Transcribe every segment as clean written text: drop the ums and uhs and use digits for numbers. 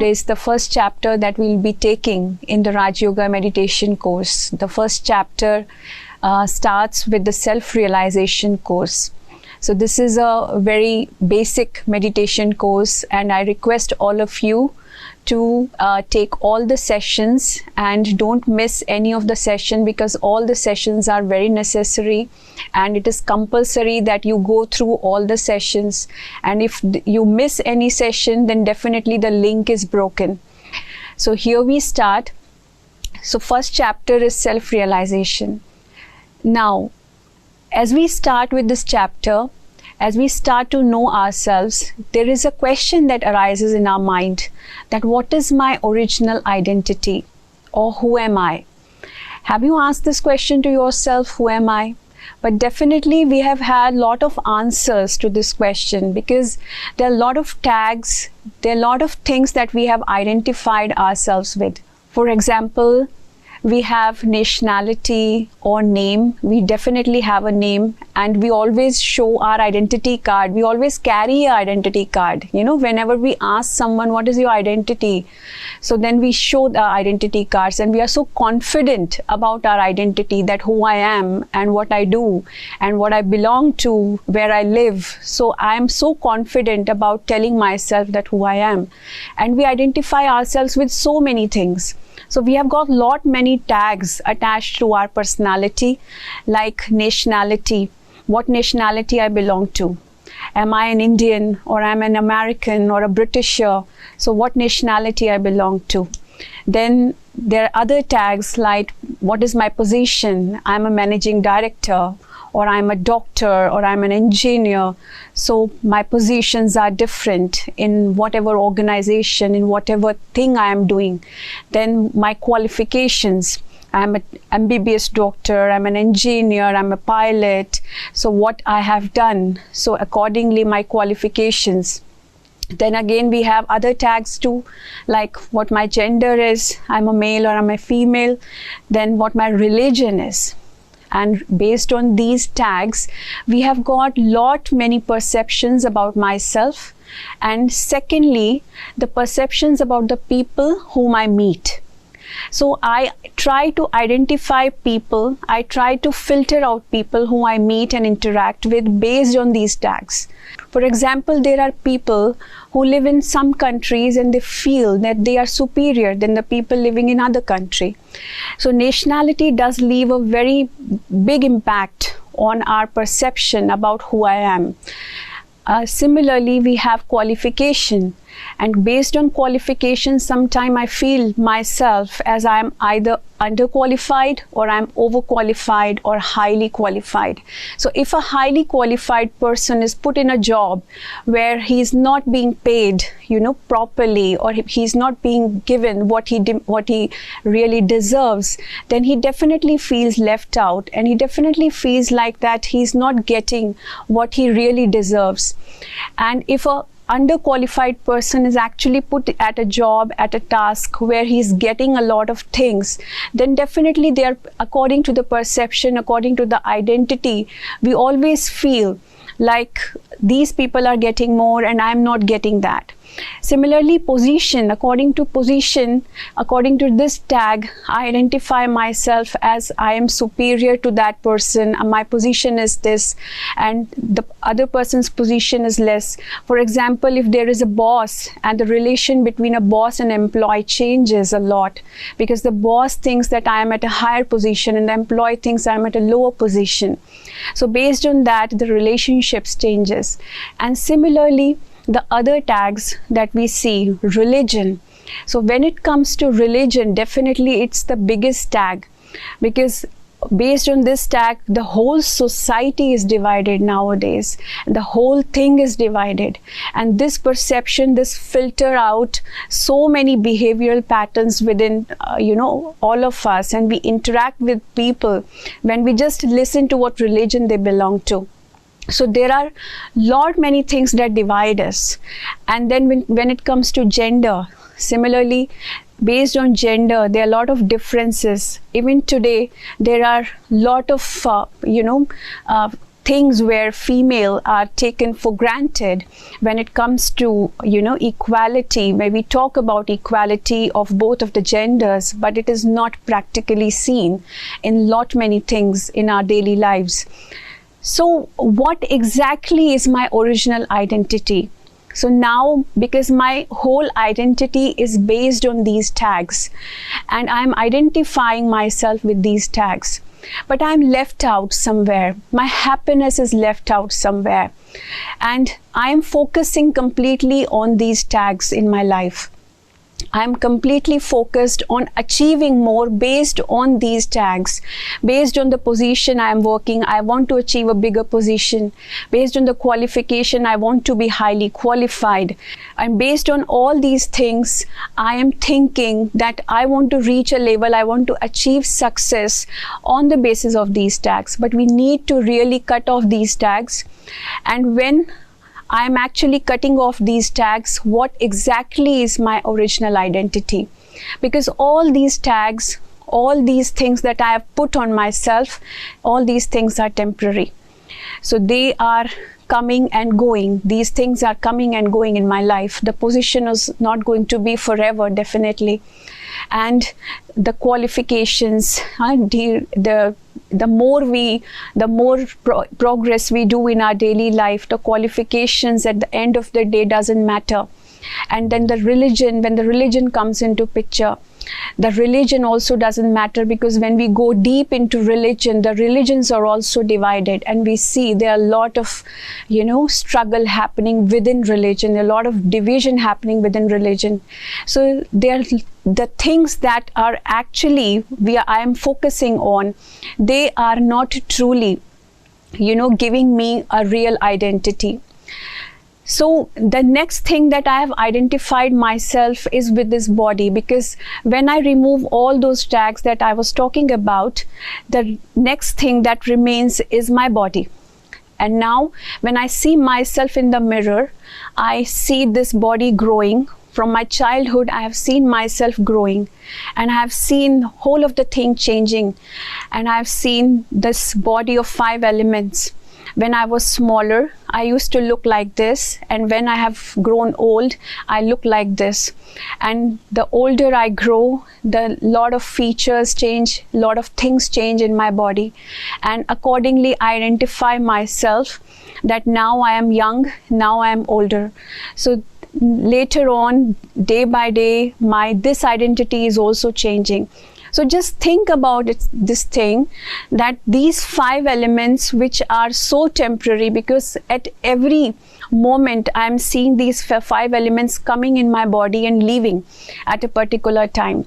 Today is the first chapter that we'll be taking in the Rajyoga Meditation course. The first chapter starts with the self-realization course. So this is a very basic meditation course, and I request all of you to take all the sessions and don't miss any of the session, because all the sessions are very necessary and it is compulsory that you go through all the sessions. And if you miss any session, then definitely the link is broken. So here we start. So first chapter is self-realization. Now, as we start with this chapter, as we start to know ourselves, there is a question that arises in our mind, that what is my original identity, or who am I? Have you asked this question to yourself, who am I? But definitely we have had a lot of answers to this question, because there are a lot of tags, there are a lot of things that we have identified ourselves with. For example, we have nationality or name. We definitely have a name, and we always show our identity card. We always carry our identity card. You know, whenever we ask someone, what is your identity? So then we show the identity cards, and we are so confident about our identity, that who I am and what I do and what I belong to, where I live. So I am so confident about telling myself that who I am. And we identify ourselves with so many things. So we have got many tags attached to our personality, like nationality. What nationality I belong to? Am I an Indian, or am I an American, or a Britisher? So what nationality I belong to? Then there are other tags like, what is my position? I'm a managing director, or I'm a doctor, or I'm an engineer. So my positions are different in whatever organization, in whatever thing I am doing. Then my qualifications, I'm an MBBS doctor, I'm an engineer, I'm a pilot. So what I have done, so accordingly my qualifications. Then again we have other tags too, like what my gender is, I'm a male or I'm a female. Then what my religion is. And based on these tags, we have got many perceptions about myself. And secondly, the perceptions about the people whom I meet. So I try to identify people, I try to filter out people who I meet and interact with based on these tags. For example, there are people who live in some countries and they feel that they are superior than the people living in other country. So nationality does leave a very big impact on our perception about who I am. Similarly, we have qualification, and based on qualification, sometimes I feel myself as I am either underqualified, or I'm overqualified, or highly qualified. So if a highly qualified person is put in a job where he's not being paid, properly, or he's not being given what he really deserves, then he definitely feels left out, and he definitely feels like that he's not getting what he really deserves. And if a underqualified person is actually put at a job, at a task where he's getting a lot of things, then definitely they are, according to the perception, according to the identity, we always feel like these people are getting more and I'm not getting that. Similarly, position, according to this tag, I identify myself as I am superior to that person, my position is this, and the other person's position is less. For example, if there is a boss, and the relation between a boss and employee changes a lot, because the boss thinks that I am at a higher position and the employee thinks I am at a lower position. So based on that, the relationships changes. And similarly, the other tags that we see, religion. So when it comes to religion, definitely it's the biggest tag, because based on this tag, the whole society is divided nowadays. The whole thing is divided. And this perception, this filter out so many behavioral patterns within, all of us. And we interact with people when we just listen to what religion they belong to. So there are many things that divide us. And then when it comes to gender, similarly, based on gender, there are a lot of differences. Even today, there are a lot of, things where female are taken for granted when it comes to, equality. Where we talk about equality of both of the genders, but it is not practically seen in many things in our daily lives. So what exactly is my original identity? So now, because my whole identity is based on these tags, and I'm identifying myself with these tags, but I'm left out somewhere. My happiness is left out somewhere. And I'm focusing completely on these tags in my life. I'm completely focused on achieving more based on these tags, based on the position I'm working. I want to achieve a bigger position. Based on the qualification, I want to be highly qualified. And based on all these things, I am thinking that I want to reach a level, I want to achieve success on the basis of these tags. But we need to really cut off these tags. And when I'm actually cutting off these tags, what exactly is my original identity? Because all these tags, all these things that I have put on myself, all these things are temporary. So they are coming and going. These things are coming and going in my life. The position is not going to be forever, definitely. And the qualifications, the more progress we do in our daily life, the qualifications at the end of the day doesn't matter. And then the religion, when the religion comes into picture, the religion also doesn't matter, because when we go deep into religion, the religions are also divided, and we see there are a lot of, struggle happening within religion, a lot of division happening within religion. So there are the things that are actually I am focusing on, they are not truly, giving me a real identity. So the next thing that I have identified myself is with this body, because when I remove all those tags that I was talking about, the next thing that remains is my body. And now when I see myself in the mirror, I see this body growing. From my childhood, I have seen myself growing, and I have seen whole of the thing changing, and I have seen this body of 5 elements. When I was smaller, I used to look like this, and when I have grown old, I look like this. And the older I grow, the lot of features change, lot of things change in my body, and accordingly I identify myself that now I am young, now I am older. So later on, day by day, this identity is also changing. So just think about this thing, that these 5 elements which are so temporary, because at every moment I'm seeing these 5 elements coming in my body and leaving at a particular time.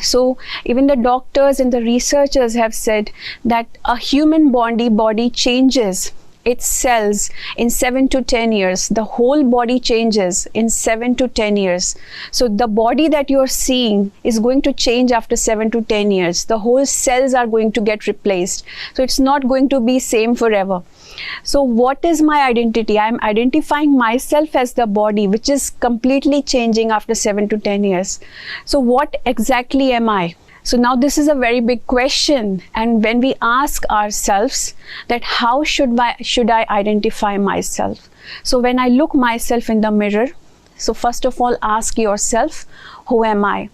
So even the doctors and the researchers have said that a human body changes its cells in 7 to 10 years. The whole body changes in 7 to 10 years. So the body that you are seeing is going to change after 7 to 10 years. The whole cells are going to get replaced. So it's not going to be same forever. So what is my identity? I'm identifying myself as the body, which is completely changing after 7 to 10 years. So what exactly am I? So now this is a very big question, and when we ask ourselves that how should I identify myself? So when I look myself in the mirror, so first of all ask yourself, who am I?